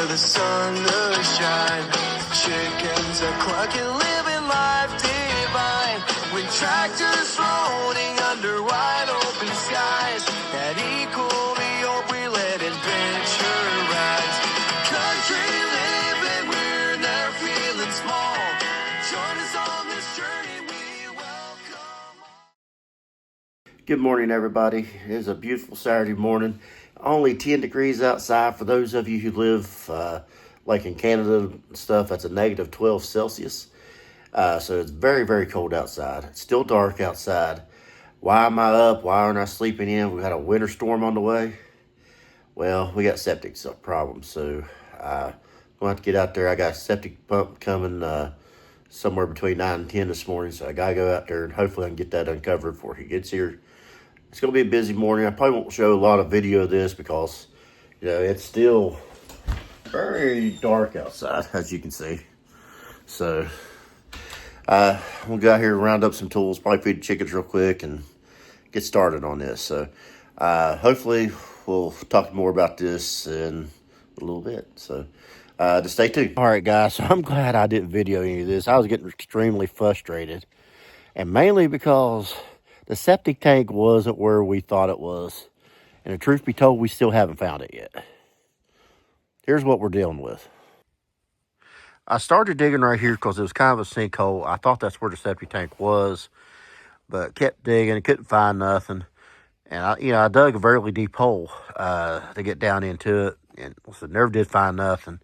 the sun to shine. Chickens are clucking, living life divine. When tractors rolling under wide open skies. At Equallyyoke we let adventure rise. Country living, we're never feeling small. Join us on this journey, we welcome. Good morning, everybody. It is a beautiful Saturday morning. Only 10 degrees outside. For those of you who live like in Canada and stuff, that's a negative 12 Celsius. So it's very, very cold outside. It's still dark outside. Why am I up? Why aren't I sleeping in? We had a winter storm on the way. Well, we got septic problems, so I'm going to have to get out there. I got a septic pump coming somewhere between 9 and 10 this morning, so I got to go out there and hopefully I can get that uncovered before he gets here. It's going to be a busy morning. I probably won't show a lot of video of this because, it's still very dark outside, as you can see. So, I'm going to go out here and round up some tools, probably feed the chickens real quick and get started on this. So, hopefully we'll talk more about this in a little bit. So, just stay tuned. All right, guys. So I'm glad I didn't video any of this. I was getting extremely frustrated. And mainly because the septic tank wasn't where we thought it was. And the truth be told, we still haven't found it yet. Here's what we're dealing with. I started digging right here because it was kind of a sinkhole. I thought that's where the septic tank was, but kept digging and couldn't find nothing. And I dug a very deep hole to get down into it, and so never did find nothing.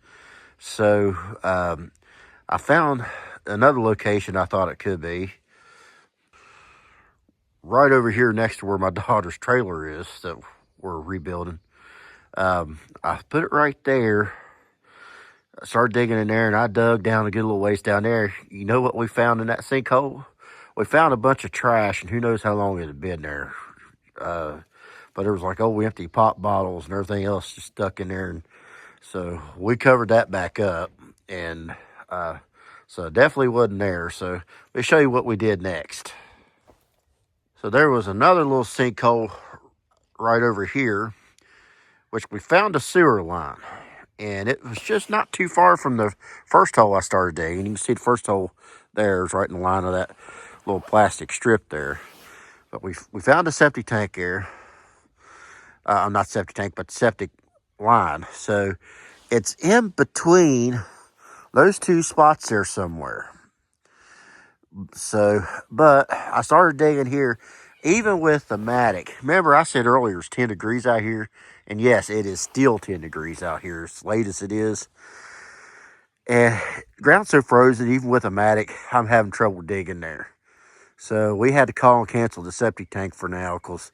So I found another location I thought it could be. Right over here next to where my daughter's trailer is that we're rebuilding. I put it right there. I started digging in there, and I dug down a good little ways down there. You know what we found in that sinkhole? We found a bunch of trash, and who knows how long it had been there. But there was like old empty pop bottles and everything else just stuck in there. And so we covered that back up, and so it definitely wasn't there. So let me show you what we did next. So there was another little sinkhole right over here, which we found a sewer line. And it was just not too far from the first hole I started digging. You can see the first hole there is right in the line of that little plastic strip there. But we found a septic tank there. Not septic tank, but septic line. So it's in between those two spots there somewhere. So, but I started digging here, even with the Matic. Remember, I said earlier it's 10 degrees out here. And yes, it is still 10 degrees out here, as late as it is. And ground's so frozen, even with a Matic, I'm having trouble digging there. So we had to call and cancel the septic tank for now because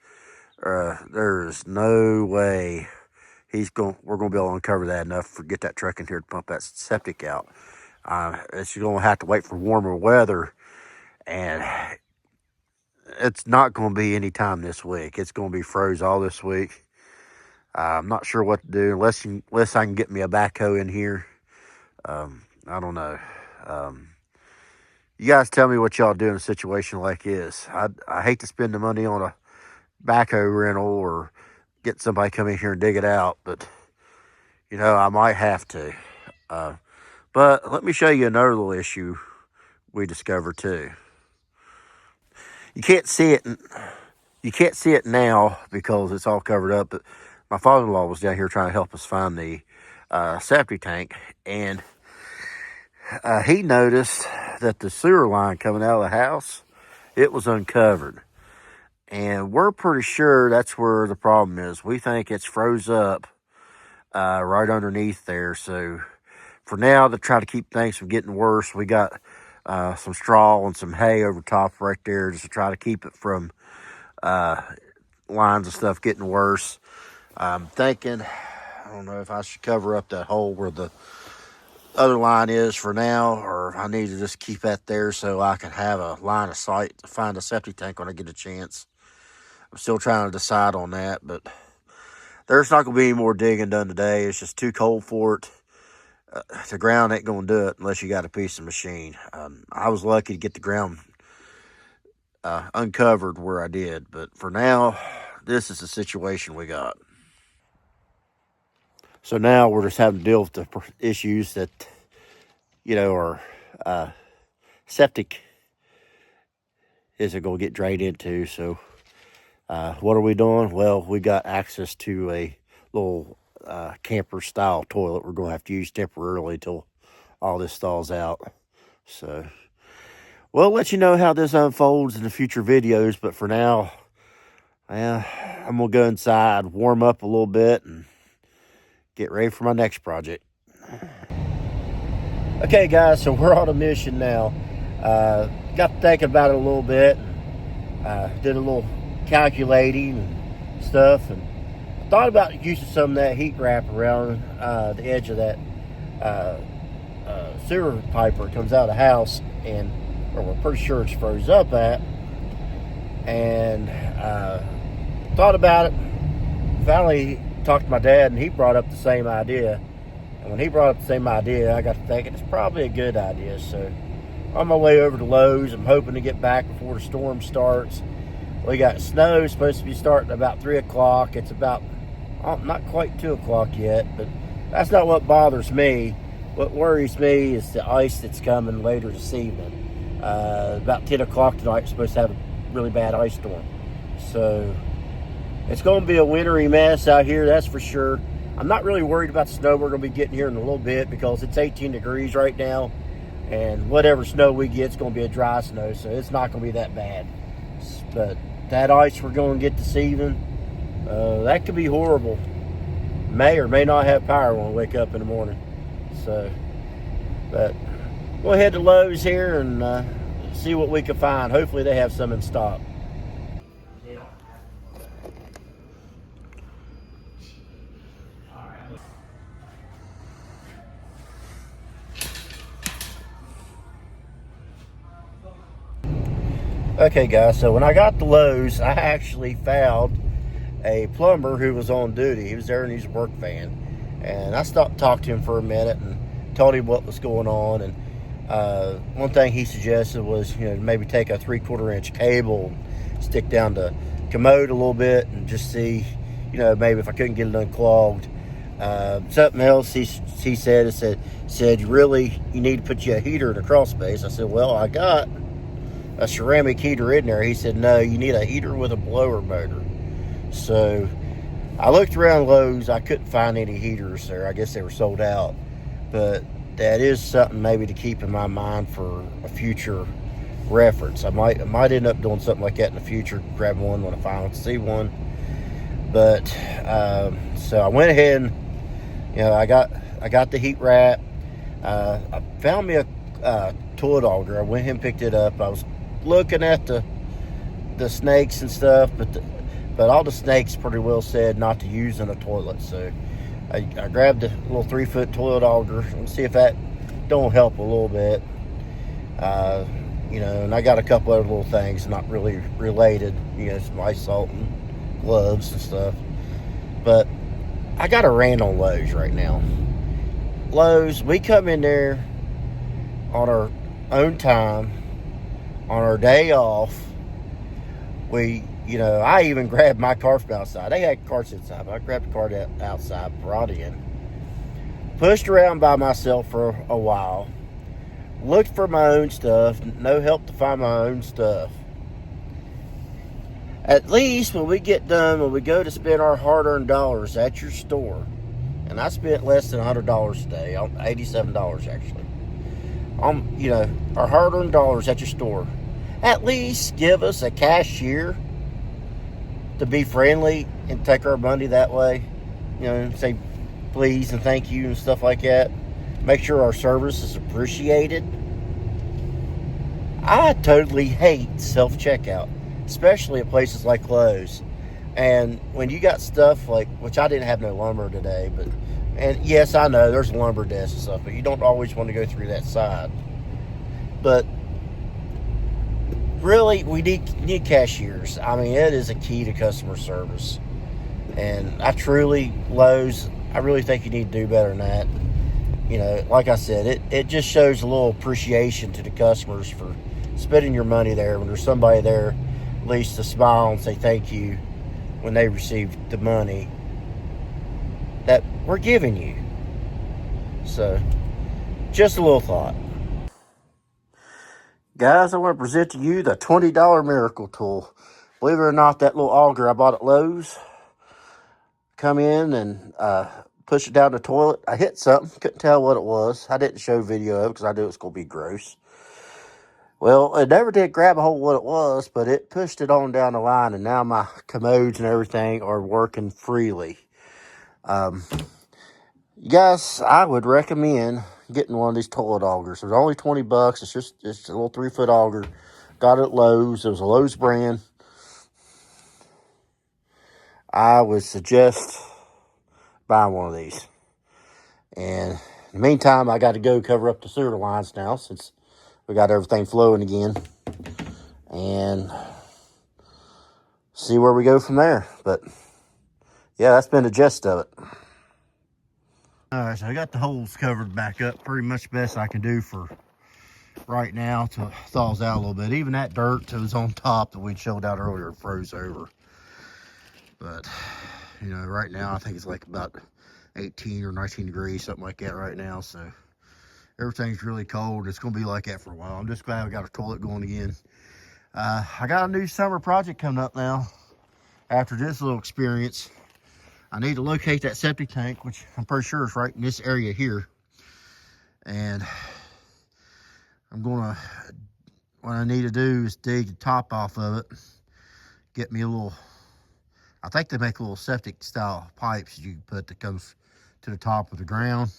there's no way we're going to be able to uncover that enough to get that truck in here to pump that septic out. It's going to have to wait for warmer weather. And it's not going to be any time this week. It's going to be froze all this week. I'm not sure what to do unless I can get me a backhoe in here. I don't know. You guys tell me what y'all do in a situation like this. I hate to spend the money on a backhoe rental or get somebody come in here and dig it out, but I might have to. But let me show you another little issue we discovered too. You can't see it. You can't see it now because it's all covered up. But my father-in-law was down here trying to help us find the septic tank, and he noticed that the sewer line coming out of the house, it was uncovered. And we're pretty sure that's where the problem is. We think it's froze up right underneath there. So for now, to try to keep things from getting worse, we got some straw and some hay over top right there just to try to keep it from lines and stuff getting worse. I'm thinking, I don't know if I should cover up that hole where the other line is for now, or if I need to just keep that there so I can have a line of sight to find a septic tank when I get a chance. I'm still trying to decide on that, but there's not going to be any more digging done today. It's just too cold for it. The ground ain't going to do it unless you got a piece of machine. I was lucky to get the ground uncovered where I did, but for now, this is the situation we got. So now we're just having to deal with the issues that, our septic isn't going to get drained into. So what are we doing? Well, we got access to a little camper style toilet we're going to have to use temporarily till all this thaws out. So we'll let you know how this unfolds in the future videos, but for now, I'm going to go inside, warm up a little bit, and get ready for my next project. Okay, guys, so we're on a mission now. Got to thinking about it a little bit. Did a little calculating and stuff, and thought about using some of that heat wrap around the edge of that sewer pipe where it comes out of the house, and where we're pretty sure it's froze up at. And thought about it. Finally talked to my dad, and he brought up the same idea. And when he brought up the same idea, I got to thinking it's probably a good idea. So on my way over to Lowe's, I'm hoping to get back before the storm starts. We got snow supposed to be starting about 3 o'clock. It's about not quite 2 o'clock yet, but that's not what bothers me. What worries me is the ice that's coming later this evening. About 10 o'clock tonight, we're supposed to have a really bad ice storm. So it's going to be a wintry mess out here, that's for sure. I'm not really worried about the snow we're going to be getting here in a little bit because it's 18 degrees right now. And whatever snow we get, it's going to be a dry snow, so it's not going to be that bad. But that ice we're going to get this evening, that could be horrible. May or may not have power when we wake up in the morning. So, but we'll head to Lowe's here and see what we can find. Hopefully they have some in stock. Okay, guys, so when I got to Lowe's, I actually found a plumber who was on duty. He was there in his work van. And I stopped to talk to him for a minute and told him what was going on. And one thing he suggested was, maybe take a 3/4 inch cable, stick down the commode a little bit and just see, maybe if I couldn't get it unclogged. Something else he said, you need to put you a heater in the crawl space. I said, well, I got a ceramic heater in there. He said, no, you need a heater with a blower motor. So I looked around Lowe's. I couldn't find any heaters there. I guess they were sold out. But that is something maybe to keep in my mind for a future reference. I might end up doing something like that in the future, grab one when I finally see one. But so I went ahead and I got the heat wrap. I found me a toilet auger. I went ahead and picked it up. I was looking at the snakes and stuff, but all the snakes pretty well said not to use in a toilet. So I grabbed a little 3-foot toilet auger and see if that don't help a little bit. And I got a couple other little things not really related, some ice salt and gloves and stuff. But I got a rant on Lowe's right now. Lowe's, we come in there on our own time, on our day off. I even grabbed my cart from outside. They had carts inside, but I grabbed the cart outside, brought it in, pushed around by myself for a while, looked for my own stuff, no help to find my own stuff. At least when we get done, when we go to spend our hard-earned dollars at your store, and I spent less than $100 today, $87 actually, our hard-earned dollars at your store, at least give us a cashier to be friendly and take our money that way. Say please and thank you and stuff like that. Make sure our service is appreciated. I totally hate self-checkout, especially at places like Lowe's. And when you got stuff like, which I didn't have no lumber today, and yes, I know there's lumber desks and stuff, but you don't always want to go through that side. But really, we need cashiers. I mean, it is a key to customer service. And Lowe's, I really think you need to do better than that. Like I said, it just shows a little appreciation to the customers for spending your money there. When there's somebody there, at least to smile and say thank you when they receive the money. That we're giving you. So, just a little thought. Guys, I want to present to you the $20 miracle tool. Believe it or not, that little auger I bought at Lowe's, come in and push it down the toilet. I hit something, couldn't tell what it was. I didn't show video of it because I knew it was going to be gross. Well, it never did grab a hold of what it was, but it pushed it on down the line, and now my commodes and everything are working freely. You guys, I would recommend getting one of these toilet augers. It's only $20. It's just a little 3-foot auger. Got it at Lowe's. It was a Lowe's brand. I would suggest buying one of these. And in the meantime, I got to go cover up the sewer lines now since we got everything flowing again. And see where we go from there. But yeah, that's been the gist of it. All right, so I got the holes covered back up. Pretty much best I can do for right now till it thaws out a little bit. Even that dirt that was on top that we showed out earlier froze over. But, you know, right now I think it's like about 18 or 19 degrees, something like that right now. So everything's really cold. It's going to be like that for a while. I'm just glad we got our toilet going again. I got a new summer project coming up now. After this little experience, I need to locate that septic tank, which I'm pretty sure is right in this area here. And I'm gonna, what I need to do is dig the top off of it, get me a little, I think they make little septic style pipes you can put that comes to the top of the ground,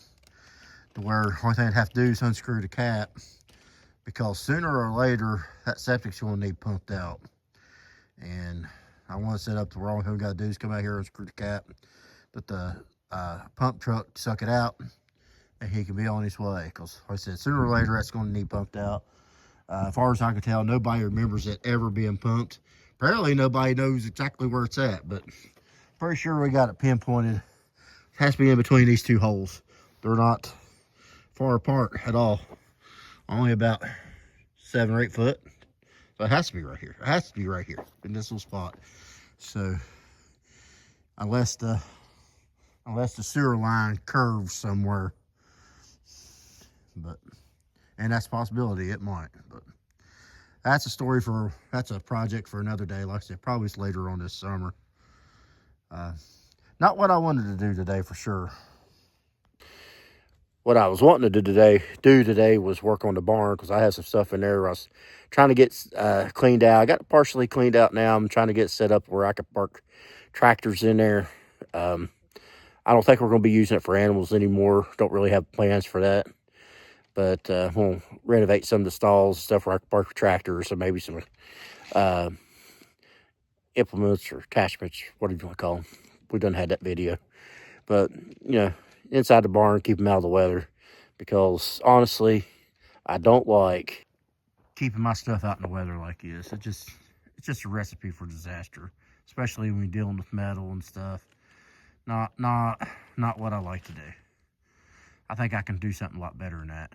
to where the only thing I'd have to do is unscrew the cap, because sooner or later that septic's gonna need pumped out. And I want to set up the wrong thing. We gotta do is come out here and screw the cap, but the pump truck suck it out, and he can be on his way. Because like I said, sooner or later that's going to need pumped out. As far as I can tell, nobody remembers it ever being pumped. Apparently nobody knows exactly where it's at, but pretty sure we got it pinpointed. It has to be in between these two holes. They're not far apart at all. Only about 7 or 8 foot. So it has to be right here. It has to be right here in this little spot. So unless the sewer line curves somewhere, but, and that's a possibility, it might, but that's a project for another day. Like I said, probably later on this summer. Not what I wanted to do today for sure. What I was wanting to do today was work on the barn, because I had some stuff in there I was trying to get cleaned out. I got it partially cleaned out now. I'm trying to get set up where I could park tractors in there. I don't think we're going to be using it for animals anymore. Don't really have plans for that. But we'll renovate some of the stalls, stuff where I can park tractors, and maybe some implements or attachments, whatever you want to call them. We done had that video. But, you know, inside the barn, keep them out of the weather. Because, honestly, I don't like keeping my stuff out in the weather like this. It's just a recipe for disaster. Especially when you're dealing with metal and stuff. Not what I like to do. I think I can do something a lot better than that.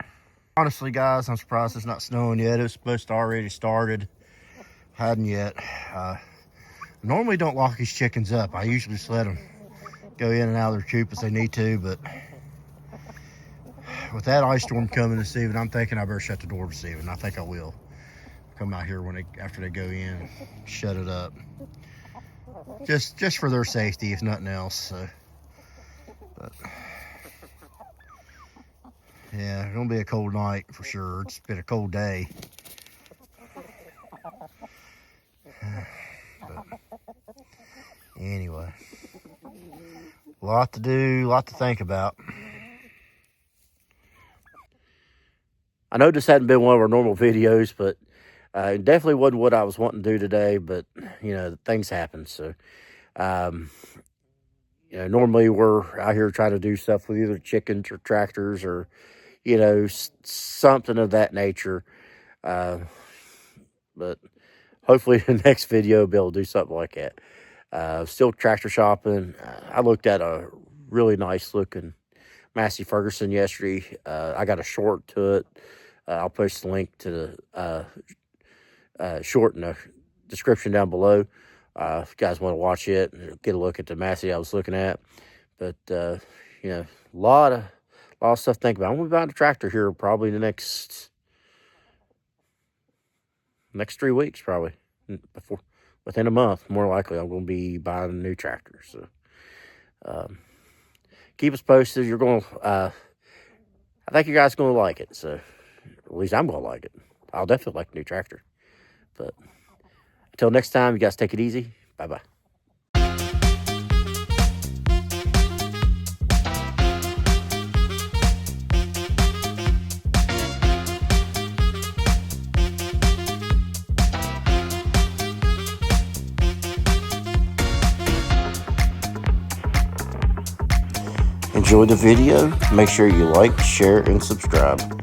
Honestly, guys, I'm surprised it's not snowing yet. It was supposed to already started. Hadn't yet. Normally don't lock these chickens up. I usually just let them go in and out of their coop as they need to, but with that ice storm coming this evening, I'm thinking I better shut the door this evening. I think I will. Come out here after they go in, shut it up. Just for their safety, if nothing else. So, but yeah, it's gonna be a cold night for sure. It's been a cold day. But anyway, a lot to do, a lot to think about. I know this hadn't been one of our normal videos, but it definitely wasn't what I was wanting to do today. But you know, things happen. So, you know, normally we're out here trying to do stuff with either chickens or tractors or, you know, something of that nature. But hopefully the next video I'll be able to do something like that. Still tractor shopping. I looked at a really nice looking Massey Ferguson yesterday. I got a short to it. I'll post the link to the short in the description down below. If you guys want to watch it and get a look at the Massey I was looking at. But, you a lot of stuff to think about. I'm gonna be buying a tractor here probably the next 3 weeks, probably within a month. More likely, I'm gonna be buying a new tractor. So keep us posted. You're gonna. I think you guys are gonna like it. So at least I'm gonna like it. I'll definitely like a new tractor. But until next time, you guys take it easy. Bye bye. Enjoy the video. Make sure you like, share, and subscribe.